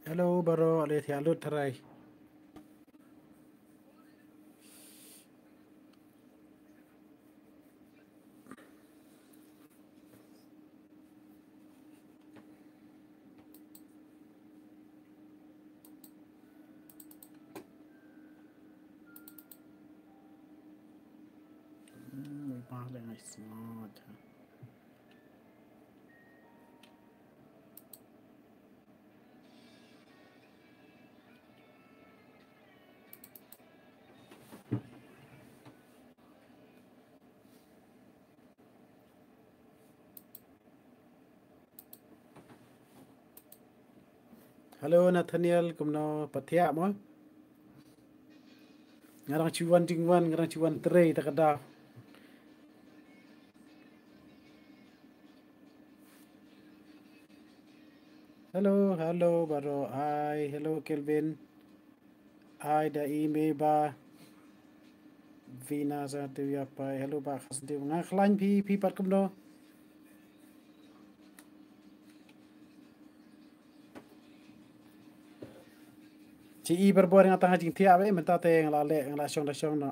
Hello baro ale thia lut tharai. Ba le ngai smart. Hello Nathaniel kumno pathia mo. Ngarang chuan tingwan ngarang chuan trei takada. Hello baro. Hi, hello Kelvin. Hi da ime ba Vina sa tu ya pai. Hello ba khas tu ngakhlain pi pat kumno. Ci I berbuat dengan tengah jing tiap menta te ngala le ngala syong no.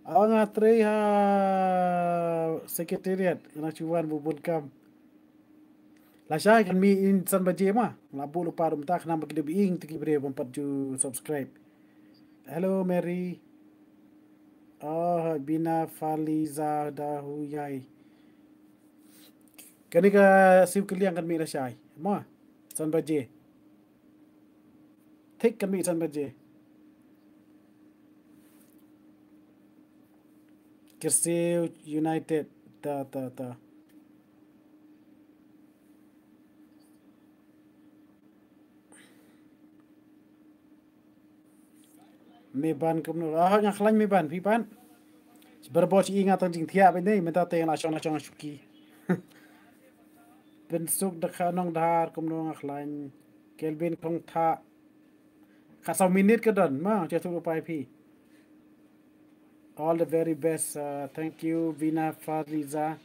Awang ngatri ha sekretariat ngala chuan bubun kam. Lashai kan mi insan baje ma. Labu lupa rum tak nama kita biing tiki bre bompat ju subscribe. Hello Mary. Oh Bina Faliza dahu yai. Kani ka siu kiliang kan mi Lashai. Ma san baje. Thích kan mi san baje. Kersiu United ta. Meban kumno ngakhlain meban pipan. Berbos ingat tang jing tiap ini menta te la chong shuki. Bensuk dekha nong dhar kumno ngakhlain. Kelvin kong tha. Kasau minit ke don ma jatuh lupai pi. All the very best. Thank you Vina Fariza.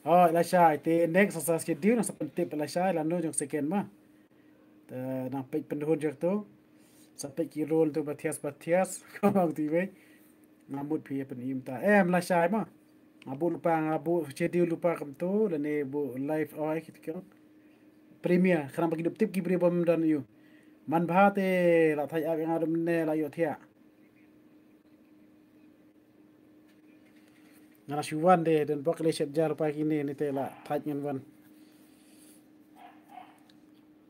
Oh Lashai te next sa schedule na sa tip Lashai la no jong second ma. Na page penduhun jok tu. Sampai ki roll tu batias komang ti we ngamut pi pen imta Lashai ma abu lupa abu schedule lupa kam tu dan bu live oi kit kyo premier khram bagi tip ki bre bom dan yu man bha te la thai a ngadum ne la yo thia ngara shuwan de dan bokle shet jar pa kini ni te la thai ngan wan.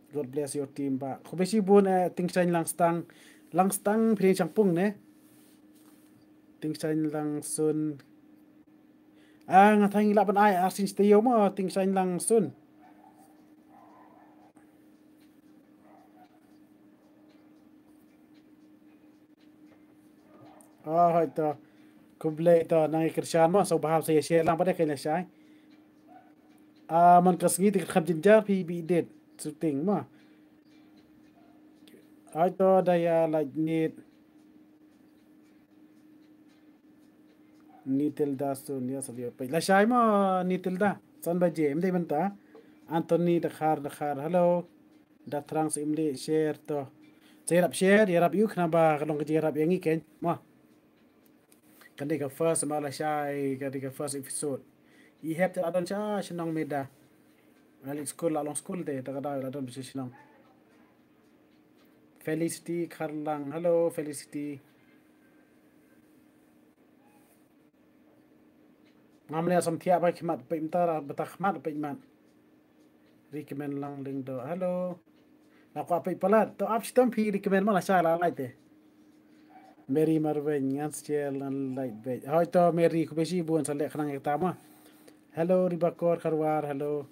God bless your team ba. Khobesi bun ting sain langstang phri changpung ne. Ting sain lang sun. Ngathang ila ban ai asin stay mo ting sain lang sun. Hai to kumble to nang Krishan mo so bahab saya share lang pada kay Lashai. Man kasngi ti kham jinjar pi bi det shooting mo. Hai to daya like Nitilda sun ya sabi pa Lashai mo Nitilda san ba je mde banta Anthony dakhar hello da trans imli share to share yarap yu khna ba kalong ke yarap yangi ken mo kan ka first ma Lashai kan ka first episode I have to adon cha shinong meda well school along school te ta kada adon bi shinong Felicity Kharlang hello Felicity ngamle asam thia ba khmat pe imtara batakhmat pe man recommend lang ling do hello aku apa ipalat to up stam phi recommend ma Lashai la lai te Mary Marwen ngans chel light bed hoy to Mary ku besi buan sa le khnang ta ma hello Ribakor Kharwar hello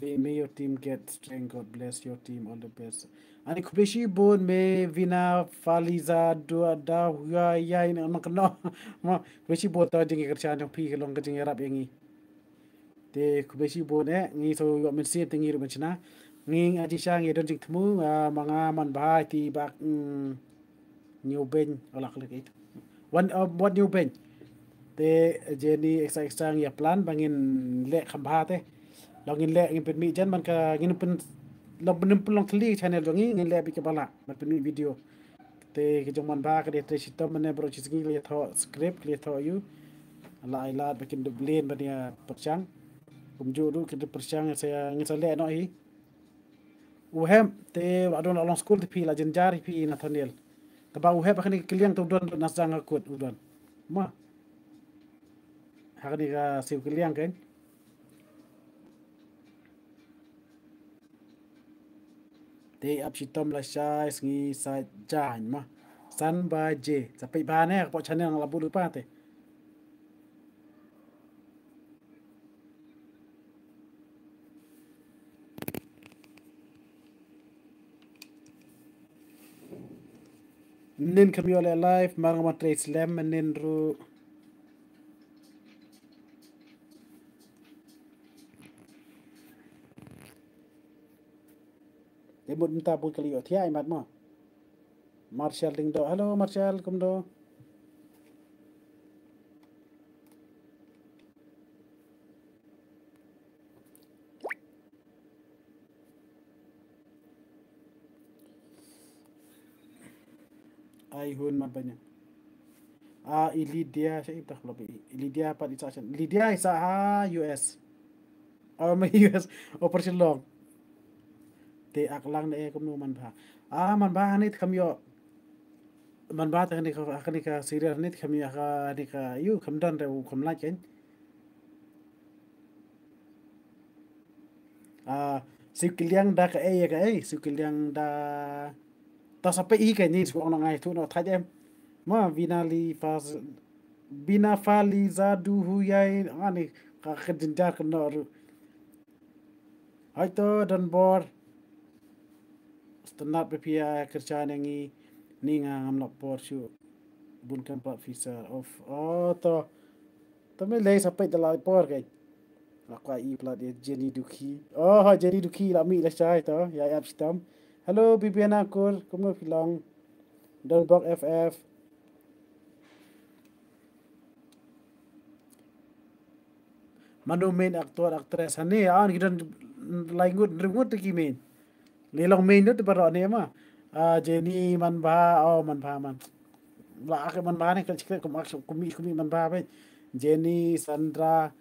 may your team get strength. God bless your team. All the best. Ani kubeshi bon me Vina Faliza da huya ya ina makno ma kubeshi bon ta jingi kerja jong pi kelong kejing Arab yangi te kubeshi bone ngi so yo men sip tingi ru menchna ngi aji sha ngi don jing tmu manga man ba ti bak new ben ola klik it one what new ben te jeni extra ya plan bangin le khamba te login le ngin pen mi jan man ka ngin pen lo benem pelong kli channel dongi ngin le bi ke bala man pen mi video te ke jong man ba ka de tre sitom mane bro chis ngi le tho script le tho you ala ila bikin dublin bania perchang kumju du ke perchang saya ngin sa le no hi uhem te adon along school te pi la jenjari pi Nathaniel kaba uhem akhani kliang tu don nasang akut udon ma hakani ka siu kliang kan te ap sitom la shai ngi sa jan ma san ba je sampai ba ne po channel ng labu lupa te nin kami oleh live marang matre slam nin ru emut minta pun kali othia imat mo Marshall ding do halo Marshall kum do ai hun mat banyak Ilidia saya tak lebih Ilidia apa di sana Ilidia isa US oh my US operation long te aklang na kum no man ba man ba ni kami yo man ba ta ni ka serial ni kami ka ni ka yu kam dan re kam la chen siu kiliang da ka siu kiliang da ta sampai i ka ni su ono ngai tu no thai em ma bina fali za du hu yai ani ka khadin jar kan no hai to dan bor stanat pe pia kerja nengi ni nga ngam lok por shu bun kan pat visa of to me lei sampai da lai por kai lakwa i plat dia Jenny Duki Jenny Duki la mi la chai to ya ap stam hello bibiana kur kumo filong don bok ff manu main aktor aktris ani an gidan laingut rengut ki main lelong main tu baro ne ma Jenny man ba man ba man la ak man ba ne kan chikre kumi man ba be Jenny Sandra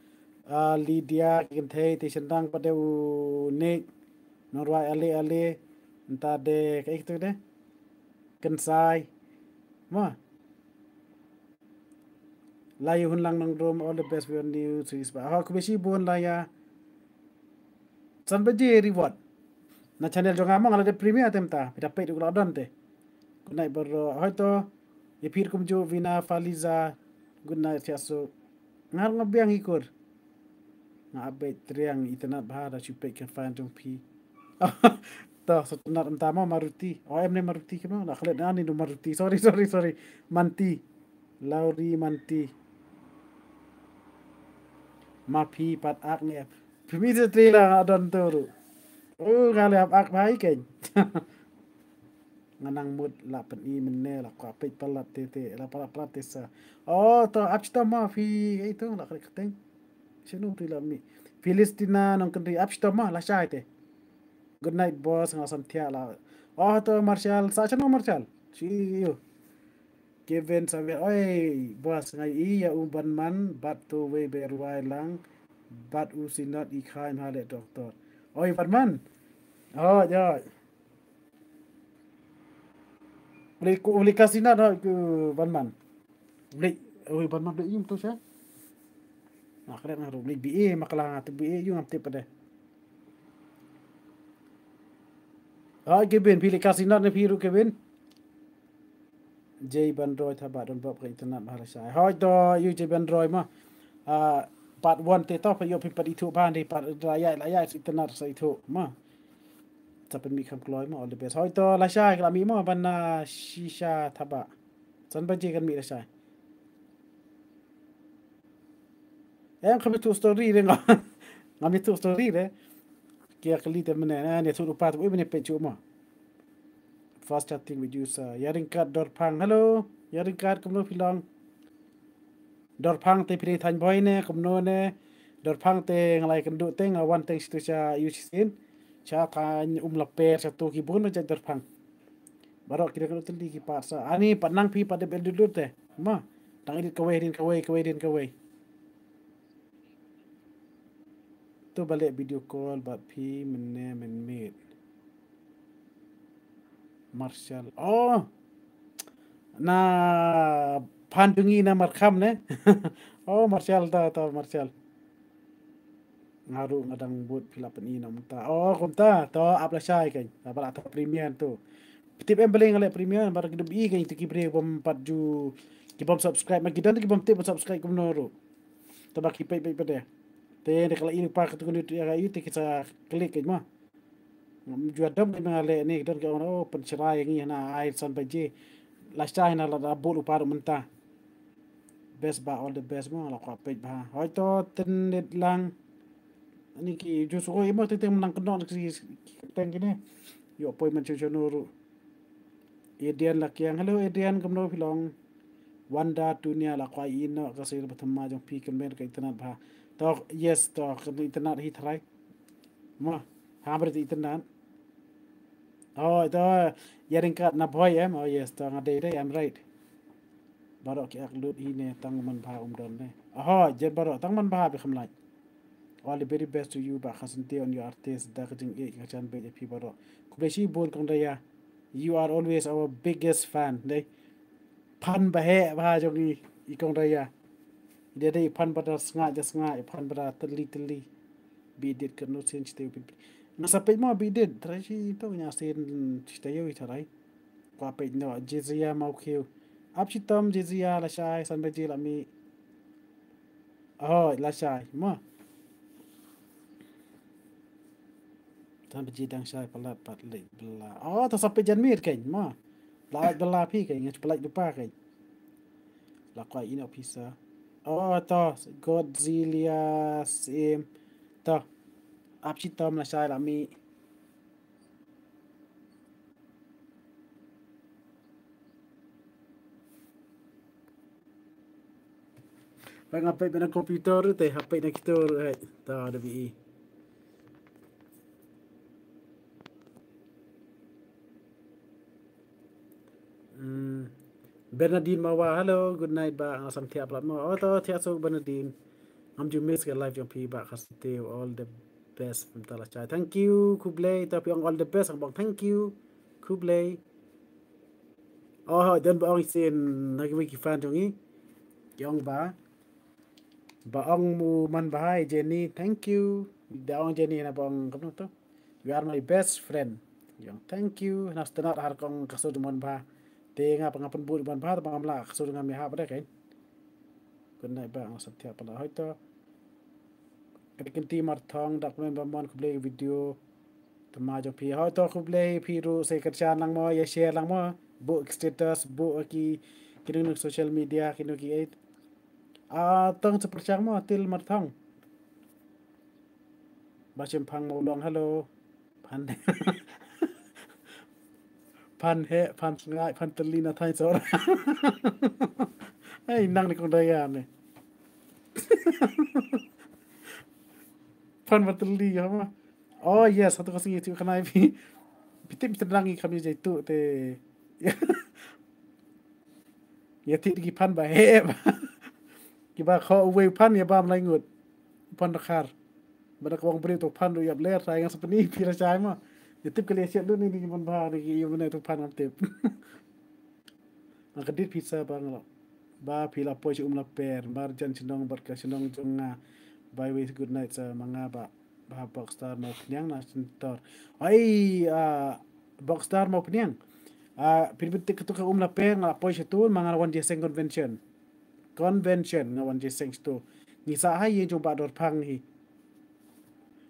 Lydia kinthe ti sendang pada ne norwa ale entah de kayak itu deh kensai ma layu hunlang nang room all the best for new series ba ha kubesi bon la ya san baje reward na channel jo ngamang ala de premier temta pita pe du ladon te good night bro hoito ye pir kum jo vina faliza good night fiaso ngar ngabiang ikor na update triang internet bahara chupe kan fan jong pi to setenar entama Maruti em ne Maruti kemo la khalet ani do Maruti sorry Manti Lauri Manti Mapi pat ak ne pimi se trila adon toru ngale ak bai ken nganang mut la pen I menne la kwa pe palat tete la palat tesa to apsta ma fi itu la khalet keteng sinu trila mi Filistina nong kendri apsta ma la shaite good night boss ngasam tia la to Marshall sa chano Marshall see you Kevin sabi oi boss ngai iya umban man bat to we berwai lang bat usinat I khaim hale doktor oi man ya beli kasina no ku man beli oi man beli yum to sya keren ngaru beli BE makala tu BE yung amte pada Kevin pilih kasina ne piru Kevin J Bandroid tha ba don bob ka internet ma sai hoi to yu J Bandroid ma part 1 te to pa yo pi pa itu ban di part la ya internet sa itu ma ta pen mi kam kloi ma all the best hoi to la sai la mi ma ban shisha tha ba san ba je kan mi la sai em khabe tu story renga ngam itu story deh kia kali te mana ne su rupa tu bene pe cuma fast chatting with you sir yaring kat dor phang hello yaring kat kumno filong dor phang te pri than boy ne kumno ne dor phang te ngalai kan du te ngawan te situ cha yusin cha than la pe satu ki bun ja dor phang barok kira kan teli ki parsa ani panang pi pada bel dulu te ma tang edit kawai tu balik video call bat pi menne men meet Marshall oh na pandungi na markham ne oh Marshall ta Marshall ngaru ngadang buat pilapan ina muta oh kumta to apla syai kan abala ta premium tu tip em beli ngale premium bar kidum i kan tu kibre bom 4 ju ki bom subscribe ma kidan ki bom tip subscribe kum noru tabak ki pe pe de te de kala ini pak tu kunit ya itu kita klik kan ma ju adam ni ngale ni dan ka oh pencerai ngi na ai san baje la syai na la bolu paru menta best ba all the best ma la ko pe ba hoi to ten lang ani ki justru imo te menang kenok si teng kini yo poi man chonoru Edian la kiang hello Edian kamno filong wanda dunia la kwa ino kasi pertama jong pi kemen ke internet ba to yes to ke internet hi thrai ma ha ber internet oh to yaring kat na boy em oh yes to ngade dai I'm right barok ki ak lut ine tang man ba don ne oh je barok tang man ba be khamlai all the very best to you ba khasante on your artist da kajing e kachan be pi baro kubeshi bon kong daya you are always our biggest fan dai pan ba he ba jogi I kong daya de dai pan ba da snga pan ba da teli bi dit kan no sen chite pi na sa pe mo bi dit traji to nya sen chite yo I tharai kwa pe no jizia mau khiu ap chitom jizia la shai san be ji la mi oh la shai mo tan beji dang syai palat pat lek bela oh to sampai jan mir kan ma la bela pi kan ngach pelak lupa kan la kwa ina pisa oh to Godzilla sim to ap chitom la syai la mi bang apa bena komputer te HP na kita ta ada bi Bernardine Mawa, hello, good night ba ang asam tiap lat mo. Oh to tiap so Bernardine. Am ju miss ke live jong pi ba khasite all the best from tala chai. Thank you Kublai tapi all the best ang bang thank you Kublai. Oh dan ba ang sin nagi wiki fan jong I. Yong ba. Ba ang mu man ba Jenny, thank you. Da ang Jenny na bang kamno to. You are my best friend. Yong thank you. Nas tenat har kong kasud mon ba. Tenga pangapan bud ban ba bang amla kasud ngam ya ba kan. Good night ba ang setiap pala hoy to. Kenti marthong dak men ba mon kublay video tama jong pi hoy to kublay pi ru se kerchan lang mo ya share lang mo bu status bu ki kinung social media kinung ki eight tong sepercang mo til marthong ba chempang mo long hello pan pan he pan ngai pan telina thai sor ai nang ni kong daya ne pan mateli ya ma oh yes satu kasi itu kana pi pitip terdangi kami jaitu te ya ti ki pan ba he ki ba kho we pan ya ba mlai ngut pan rakhar ba ko bri to pan ru ya ler sai ngang sepeni pi ra chai ma ya tip ke le sia du ni ni mon ba ni ki yo ne to pan am tip ang kadit pizza ba ngalo ba pila po si la per bar jan sinong bar ka sinong jonga by way good night sa mga ba boxstar mo pnyang na sentor ay boxstar mo pnyang pinipiti ko ka la per nga po si tu mga wan jeseng convention nga wan jeseng tu ni sa hay yung ba dor pang hi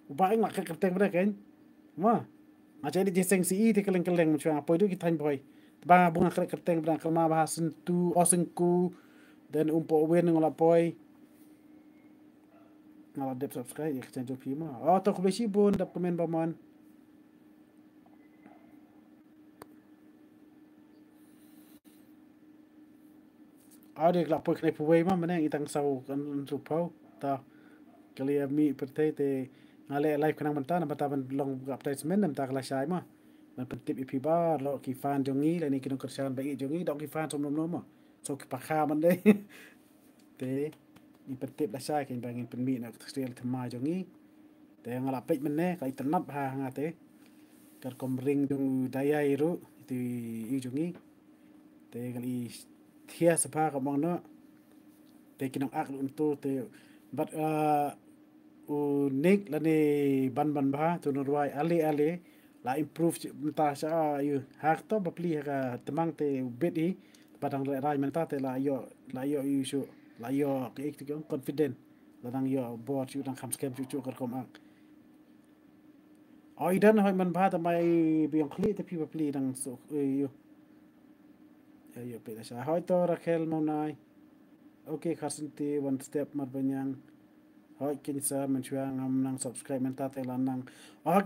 ba ang nakakateng ba kan ma aja di jeseng si ti keleng mo siya po du kitan boy ba bunga kateng ba kalma ba sentu osengku dan umpo wen ngala poy ngala dep subscribe ya chanjo pima oh to kubeshi bon dap komen baman ade la pok ne puwe ma mane itang sau kan su pau ta kali mi pertai te ngale live kanang menta na bata ban long advertisement nam ta kala shai ma man pentip ipi ba lo ki fan jongi la ni kinong kersan ba i jongi dok ki fan som nom ma so ki pakha man dei te ni pentip la shai kin bangin pen mi na striel thma jongi te ngala pej men ne kai tanap ha ngate kar kom ring dung daya iru itu i jongi te kali thia sapa ka mong no te kinong ak untu te but u nik la ni ban ba tu no ruai ali la improve menta sa yu hak to bapli ka temang te bet i padang rai menta te la yo yu la yo ke ik confident la dang yo board yu dang kham scam chu kar kom ak oi dan hoi man ba ta mai biong kli te pi bapli dang so yu yo pe sa hoi to rakhel mo nai okay khasinti one step mar banyang hoi kin sa man chua ngam nang subscribe man ta te lan nang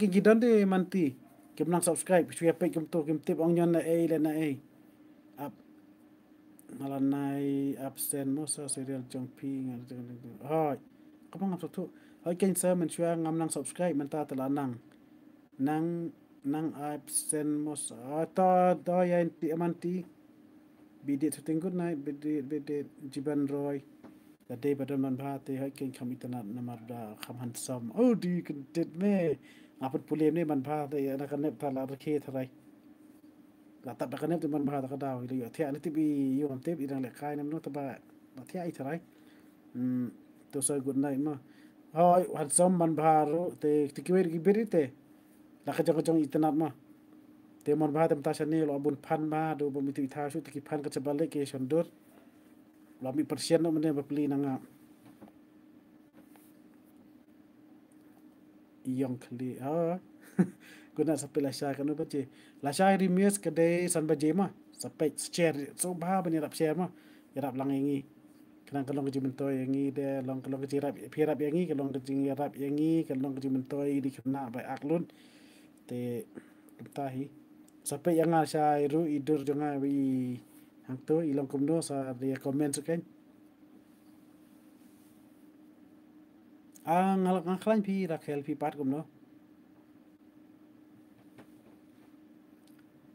kin gidan de man ti kim nang subscribe chua pe kim to kim tip ong nyon na e le na e up ngalan nai absent mo sa serial jong pi ngal hoi ko ngam so tu hoi kin sa man chua ngam nang subscribe man ta te lan nang absent mo sa to do ya ti man ti bidit ting good night bidit jiban roy the day badan man ba te hai ken kham itana namar da kham han sam oh di kan dit me aput pulem ne man ba te na kan ne ta la khe tharai la ta ba kan ne man ba ta daw ri thia ni ti bi yo am te bi dang le khai nam no ta ba thia ai tharai to so good night ma hoi han sam man ba ro te tikwer ki berite la ka jong itana ma te mon ba tem ta shani lo bun phan ma do bo mi ti tha su ti phan ka chabale ke shondur lo mi persen no mene bapli nanga iyong kli guna sape la sha kanu bache la sha ri mies ka de san baje ma sape share so ba bani rap share ma rap lang ingi kanang kalong ji mentoy ingi de long kalong ji rap rap ingi kalong ji rap ingi kalong ji mentoy di kena ba aklun te tahi sampai yang sa iru idur jonga wi hang to ilong kumno sa dia komen sekan ngaklan pi rakhel pi pat kumno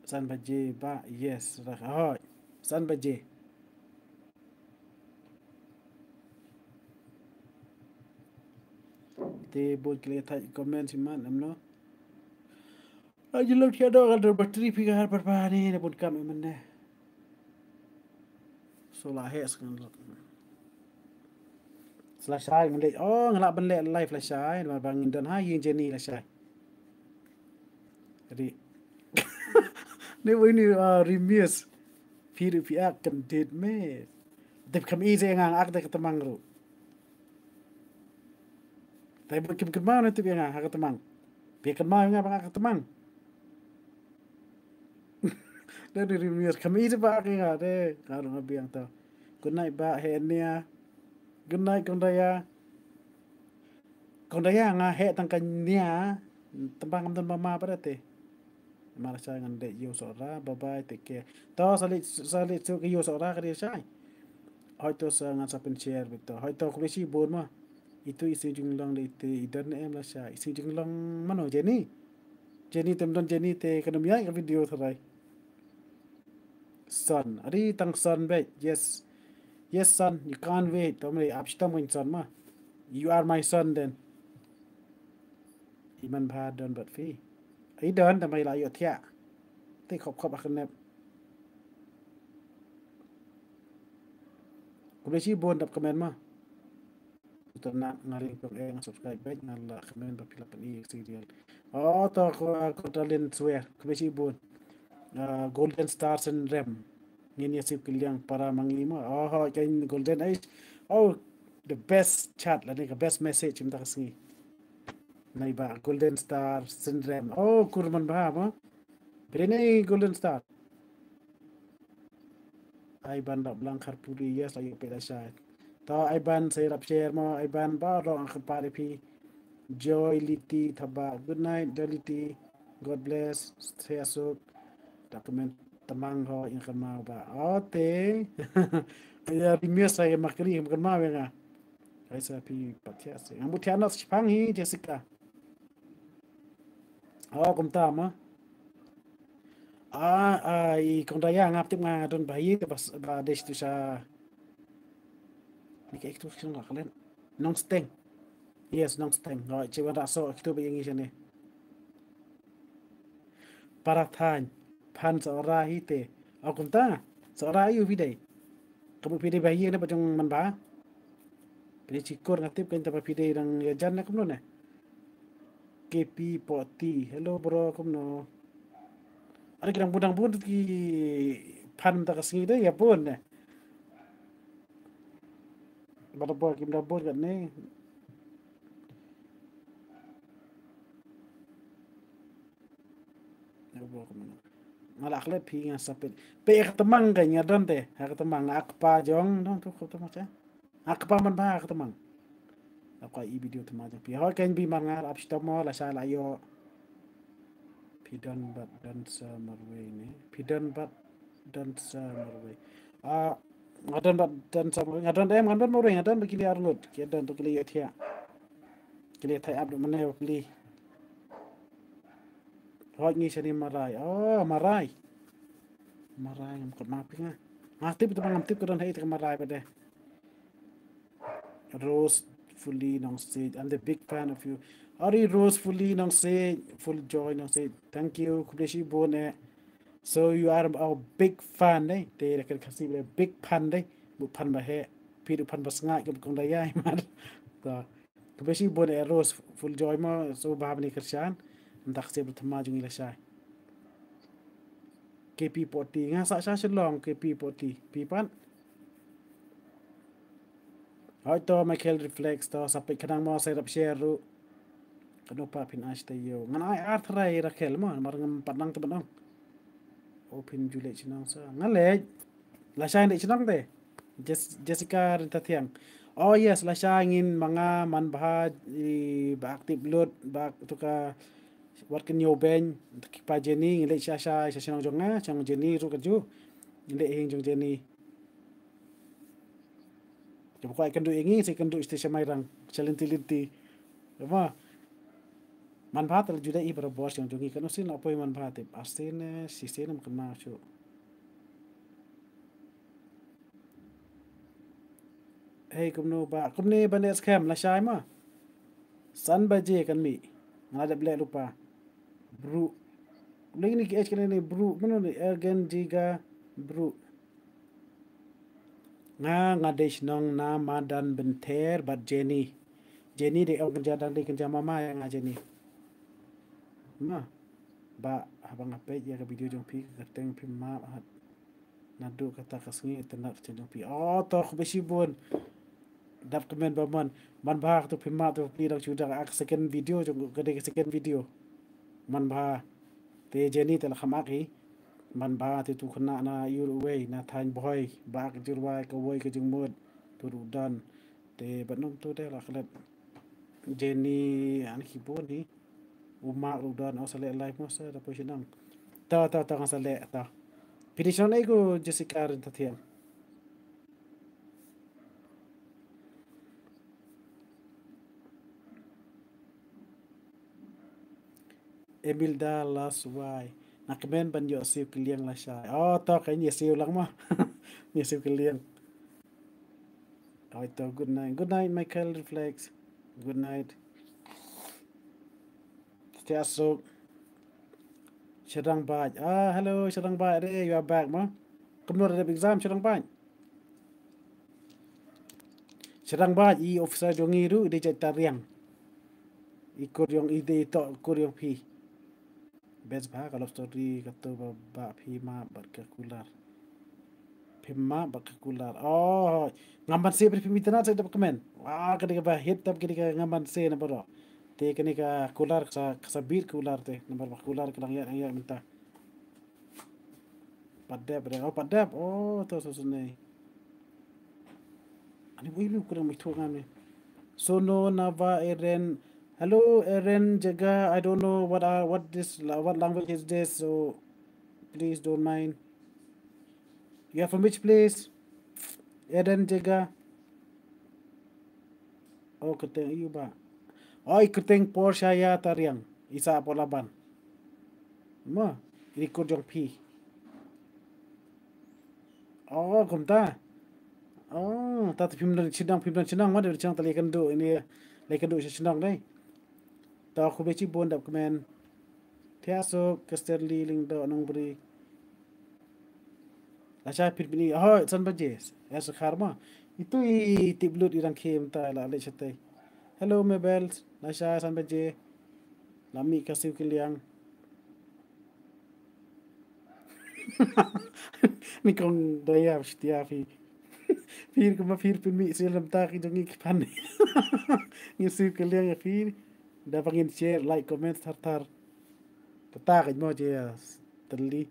san baje ba yes hoi san baje te bol kle thai komen si man amno aji lo thia do gal battery pi gar par pa ni ne bun kam man ne so la hes kan Lashai man le ngala ban le live Lashai ma bangin dan ha yin jeni Lashai jadi ne wo ni remius pi ak kan dit me dep kam easy ngang ak de tamang ro tay bu kim kan ma na te ngang ha tamang pi kan ma nga bang ak tamang de remius kam easy ba ak nga de karo ngabiang ta good night ba he nia good night kong daya nga he tang kanya tambang am dan mama parate mara sa ngan de yo so ra bye bye take care to salit so yo so ra ka dia sai hoi to sa ngan sa pen share beto hoi to kulisi bon ma itu isi jing long de te idan em la sai isi jing long mano Jenny tem don Jenny te kanam ya ka video tharai son ari tang son be yes son you can't wait to me apstam ngin son ma you are my son then iman ba don bat fi ai don ta mai la yo thia te khop akan ne kulisi bon dap komen ma to na ngaling ko subscribe back ngala comment ba pila pan i serial to ko talent swear kulisi bon golden stars and rem ngin yasip kilyang para manglima kain golden age the best chat la ni ka best message im ta kasi nai ba golden star syndrome kurman ba ma brene golden star ai banda blank harpuri yes ayo pela sha To Iban saya rap share mo Iban ba ro ang kepare pi Joy Liti Thaba. Good night Joy Liti. God bless. Saya asuk dokumen temang ho yang kan mau ba. Ote. Ya bimis saya makri kan mau ya. Saya pi patias. Ang butiana sipang hi Jessica. Oh kumta mo. I kung daya ngap tip nga don bayi ke bas ba des tu sa ni ke itu sing kalen. Nong steng. Yes, nong steng. Rồi chị bạn đã so itu bị ngi chane. Para than pan so ra hi te. Au kumta. So ra yu vi dei. Kamu pide bayi na bajong man ba. Pide cikor ngatip kan tapa pide dang ya jan na kumno na. KP poti. Hello bro kumno. Ada kirang budang bun ki pan ta kasngi dei ya bun na. Bada bo kim da bun kan ne. Ya bo kumno. Malak le pi nga sapit. Pe ek temang kan ya don te. Ek temang akpa jong dong tu ko temang cha. Akpa man ba ek temang. Ako i video temang pi. Ho kan bi mangar ap stop mo la sala yo. Pidan bat dan samarwe ni. Pidan bat dan samarwe. Ah, ngadan bat dan samarwe. Ngadan dem ngadan mo ring ngadan bagi liar ngut. Ngadan tu kili yatia. Kili thai ab mana yo kili. Hoi ngi sani marai. Oh, marai. Marai ngam kot mapi nga. Ngaktif tu ngam tip ko don hai tu marai pada. Rose fully nong stage. I'm the big fan of you. Ari Rose fully nong stage. Full joy nong stage. Thank you. Kubeshi bone. So you are our big fan đấy. Đây là cái kasi là big fan đấy. Bu fan ba he. Pi du fan ba sngai ke kong daya man. To. Kubeshi bone Rose full joy mo so ba ni kerjaan. Ndak se bertema jungi Lashai. KP poti nga sa sa long KP poti. Pi pan. Hoi to Michael reflex to sampai kadang mo saya rap share ru. Kano pa pin ash tayo. Ngan ai arthrai Raquel mo marang padang to banong. Open Juliet chinang sa. Ngale. Lashai ni chinang te. Jessica Rintathiang. Oh yes, Lashai ngin mga manbahad ba active load ba to ka workin yo ben pa Jenny ngile sha chinang jonga chang Jenny ru kaju. Ngile hing jong Jenny. Jom ko ikan du ingi si ikan du station mairang chalinti-linti. Apa? Manfaat al juda i bos yang jongi kan usin apa yang manfaat asin sistem makan masuk. Hey kumno ba kumne bandit scam Lashai ma. San baje kan mi. Ngada bela lupa. Bru. Lagi ni KH kan ni bru mana ni ergen jiga bru. Ngadesh nong nama dan benter bat Jenny. Jenny de kerja dan de kerja mama yang Jenny. Ma. Ba abang apa ya ke video jong pi kerteng pi ma hat. Nadu kata kasngi tenak jong pi. Oh toh besi bun. Dap komen ba man ba tu pi ma tu pi dak chuda ak second video jong kede second video. Man ba te Jenny tel khamaki. Man ba te tu kena na yur away na thain boy ba ke jurwai ke woy ke jung mod tu dan te banum tu de la khalat Jenny an kibon ni uma udan asale live mo sa dapat sinang ta ngasale ta pidison ay ko Jessica Rintathiang Emil Dallas why nakmen ban yo siu kiliang Lashai oh to kay siu lang mo ni siu kiliang oh to good night Michael Reflex good night so Shadang Baj. Hello, Shadang Baj. You are back, ma. Come no the exam, Shadang Baj. Shadang Baj, officer jongiru, ide jata riang. Ikut yang ide to, ikut yang pi. Best ba kalau story kata ba pi ma berkekular. Pi ma berkekular. Oh, ngamban se pi mitana saya dapat komen. Wah, ketika ba hit tab ketika ngamban se na bro. Te ketika kular sa bir kular te, nomor kular kelang ya minta. Padap. Oh, padap. Oh, tu susune. Ani lu kurang mai thok ngam ni. Sono Nava Eren. Hello Eren Jaga. I don't know what language is this, so please don't mind. You are from which place? Eren Jaga. Oh, keteng iyo ba? Oh, keteng Porsche ya tariang. Isa po laban. Ma, ikut jong pi. Oh, kumta. Oh, tata pimdan chinang ma de chang tali kan do ini lai kan do chinang dai. Ta khu be chi bon dap kmen. Thia so kasterli ling do nong bri. Lashai pit bini. Oh, san bajes. Ya karma. Itu I tiblut irang kem ta la le chatai. Hello Mabels. Lashai san baje. Lami ka siu kyliang. Ni kong daya setia fi. Fir kuma fir pin mi silam ta ki jongi ki pan. Ni siu kyliang ya fir. Da pangin share, like, comment, tar. Kata ka mo je tali.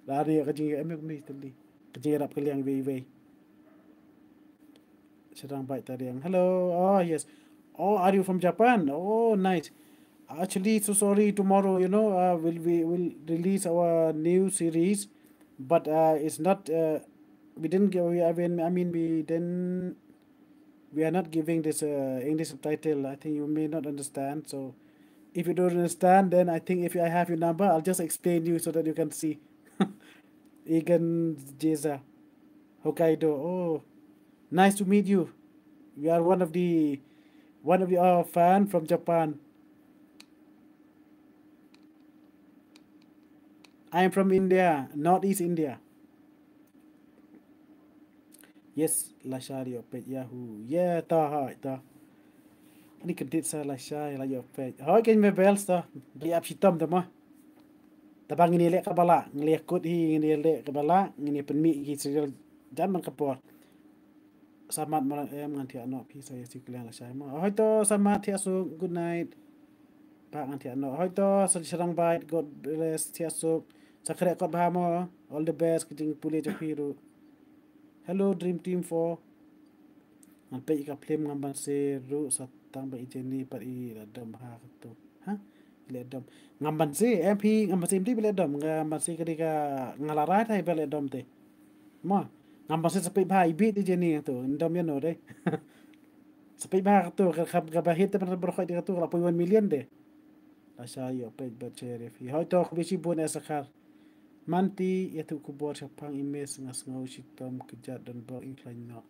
Lari ka jingi emek mi tali. Ka jingi rap kyliang vei. Sedang baik tadi yang. Hello. Oh, yes. Oh, are you from Japan? Oh, nice. Actually, so sorry. Tomorrow, we'll release our new series, but it's not. We didn't give. We didn't. We are not giving this English subtitle. I think you may not understand. So, if you don't understand, then I think if I have your number, I'll just explain you so that you can see. Egan Jeza, Hokkaido. Oh, nice to meet you. We are one of our fan from Japan. I am from India, Northeast India. Yes, Lashai Opet Yahoo. Yeah, ta. Ini kedit sa Lashai la Opet. Hoi ken me bells ta. Di ap sitam ta ma. Tabang ini lek kabala, ngelek kut hi ini lek kabala, ini penmi ki serial jaman kapor. Samat malam nganti ano pi saya si kalian Lashai ma. Hoi to samat tiasu, good night. Pak nganti ano. Hoi to serang bait, God bless tiasu. Sakre kot bahamo. All the best kijing pulih japiru. Hello Dream Team 4. Ngampe ika plem ngamban seru satang ba ijeni par I ladam ha tu. Ha? Ledam. Ngamban se MP ngamban se mti ledam ngamban se kadika ngalarai thai ba ledam te. Ma ngamban se sapai ba ibi ti jeni tu ndam ya no dai. Sapai ba tu ka ba hit ban berkhoi di tu la 1 million de. Lashai Opet berchere fi. Hoi to bisi bon esakar. Manti yaitu kubor sapang imes ngas ngau sitom kejat dan bau incline no.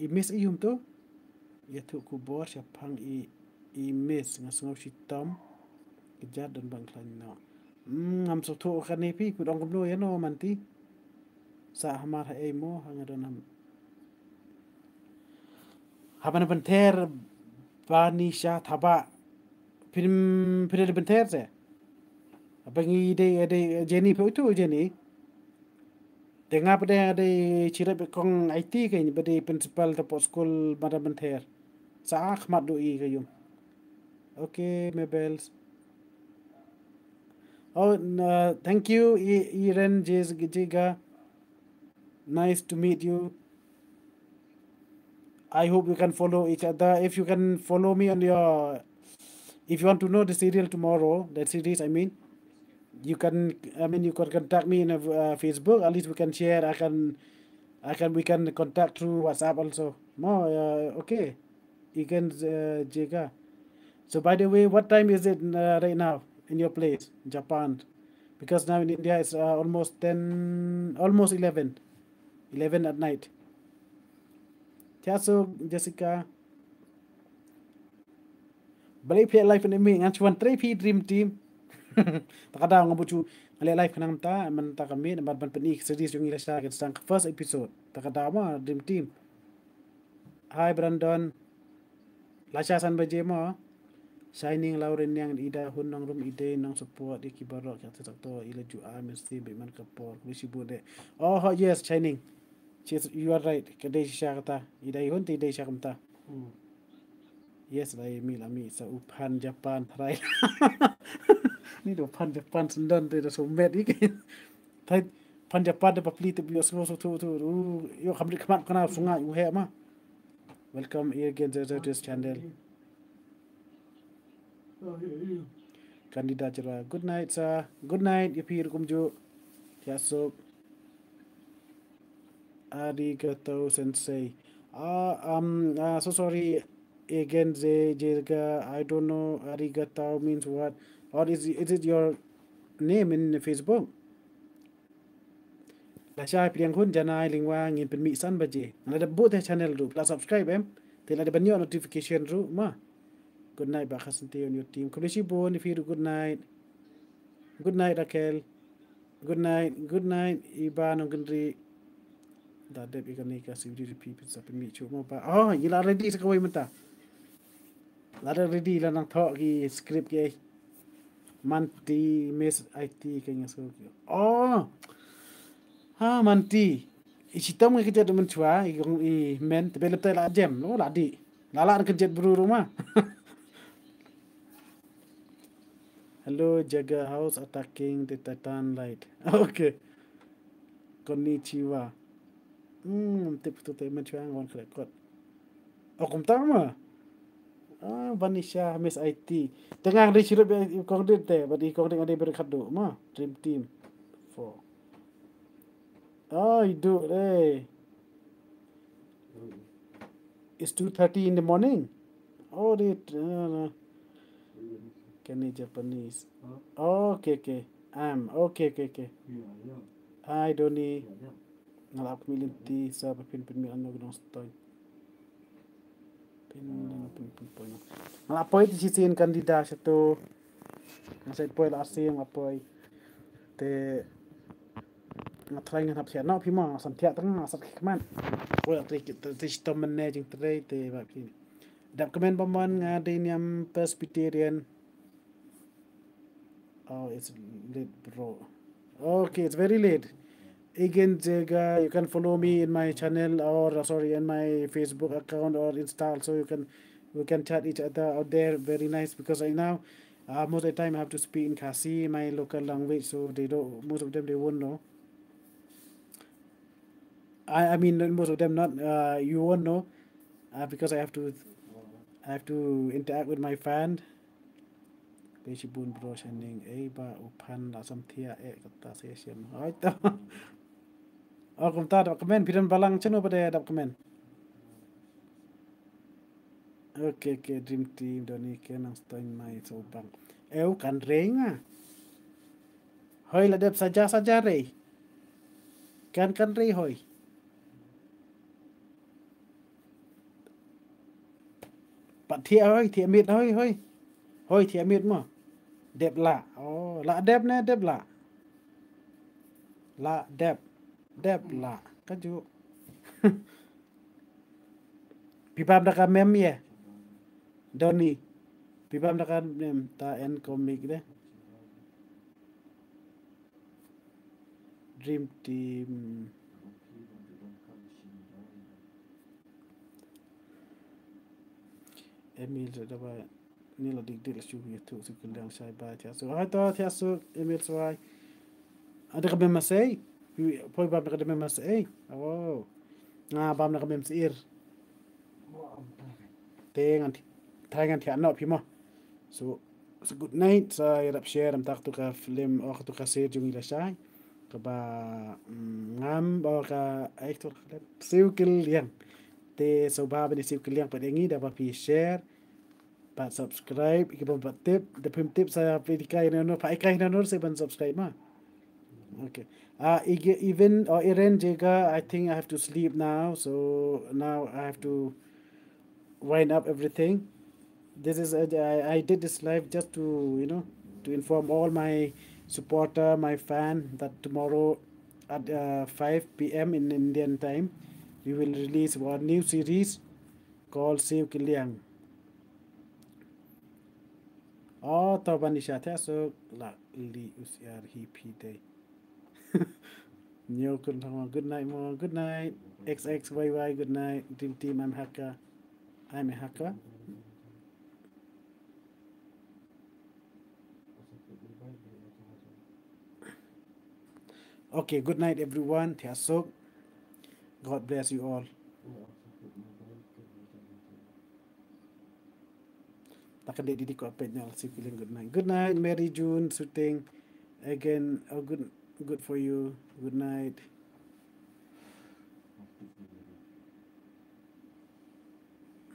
Imes ium tu yaitu kubor sapang imes ngas ngau sitom kejat dan bau incline no. Ngam so tu kan ni pi kudong kumlo ya no manti. Sa hamar ha mo hangadon ham. Haban benter bani sha thaba film benter se. Abangi de Jenny pe tu Jenny. Tengah pada ada ciri bekong IT kayaknya pada principal tempat school pada benter. Sa Ahmad doi kayum. Okay, Mabels. Oh, thank you Iren Jiga. Nice to meet you. I hope we can follow each other. If you can follow me on if you want to know the serial tomorrow, that series I mean. You can contact me in Facebook. At least we can share. We can contact through WhatsApp also. Okay. You can Jega. So by the way, what time is it right now in your place, Japan? Because now in India it's almost 11 at night. Tiaso Jessica. Balik pihak live ni ngan cuan terapi dream team. Takada ngabucu ngale live kanang ta man ta kami ban penik series yung ila sa sang first episode. Takada ma dream team. Hi Brandon. Lasha san baje mo. Shining Lauren yang ida hun nang room ide nang support di kibarok kata sakto ila ju mesti be man kapor bisi bude. Oh yes Shining. You are right. Kadai sya kata ida hun ti dai sya kamta. Yes lai mi sa upan Japan try. Ni do pan Japan sendan te da somet iki. Tai pan Japan da papli te bios so tu yo khamri khamat kana sungai u he ma. Welcome again to this channel. Kandidat cerah. Good night, sir. Good night, Ipir Kumju. Tiasuk. Arigato sensei. So sorry again, Jega. I don't know arigato means what. Or is it your name in Facebook? Lashai Priang Hun Janai Lingwa ngin pen mi san baje. Ada both channel ru. Plus subscribe Tela ada banyak notification ru ma. Good night Bakasante on your team. Kulishi bon if you good night. Good night Raquel. Good night. Good night Iban Gendri. Dadep ikan ni kasih diri people sa pen mi cuma pa. Oh, gila ready sa kawai mata. Lada ready lah nang talk ki script ki. Manti Miss IT kayaknya so. Oh. Ha manti. Isitam nga kerja demen cua i men tapi lepas la jam no la di. Lala kerja buru rumah. Hello Jaga house attacking the Titan light. Okay. Konnichiwa. Tip tu temen cua ngon kelekot. Oh kum tama. Vanisha Miss IT. Tengah di sirup kong dit te, badi kong dit ada berkado ma. Dream team. 4. Oh, you do It's 2:30 in the morning. Oh, can you Japanese? Oh, okay. Okay. Hi, Doni. Ngalap milinti sa pin mi ano gnong stoy. Pin point. Ngalap ti sisin kandidat sa to. Nasa poy la asim apoy. Te try ngan hap sia no pi ma sam tia tang asat kman. Ko tri stom managing tray te ba pi. Dap komen paman ngadain yang Presbyterian. Oh, it's late, bro. Okay, it's very late. Again, Jega, you can follow me in my channel or in my Facebook account or Insta. So we can chat each other out there. Very nice because right now, most of the time I have to speak in Kasi, my local language. So most of them they won't know. I mean most of them not. You won't know, because I have to interact with my fan. Bun bro sending ba upan la sam thia kata session. Oi to. Oh, kum ta dap komen piran balang cheno pada dap komen. Okay, dream team doni kenang stoin mai so bang. Kan renga. Hoi la dap saja re. Kan re hoi. Pat thia hoi thia mit hoi. Hoi thia mit mo. Dep la. Oh, la dep ne dep la. La dep. Dep la. Kaju. Pipam dah kan mem ye. Doni. Pipam dah kan mem ta en komik deh. Dream team. Emil dapat ni lah dik lasu tu sekulang saya baca. So hai to tiasu Emil swai. Ada kami masai. Poi bab nak kami masai. Oh. Bab nak kami masir. Tangan tiak nak pima. So good night. Saya rap share am tak tu ka film oh tu ka ser jungi Lashai. Kaba ngam bawa ka ektor siu kylyang. Te so bab ni siu kylyang padengi dapat pi share. Pat subscribe, ikiban pat tip. Dapim tip saya pedikai na no, paikai na no saya ban subscribe ma. Okay. Even Iren Jega, I think I have to sleep now. So now I have to wind up everything. This is I did this live just to to inform all my supporter, my fan that tomorrow at 5 p.m. in Indian time we will release one new series called Save Kylyang. Oh, Tabanisha so la li usyar hippie day. Good night, more. Good night. XXYY, good night. Dream team, I'm hacker. I'm a hacker. Okay, good night everyone. Tiasok. God bless you all. akan didik ko apet nyal si feeling good night. Good night, Mary June shooting again. Oh, good for you. Good night.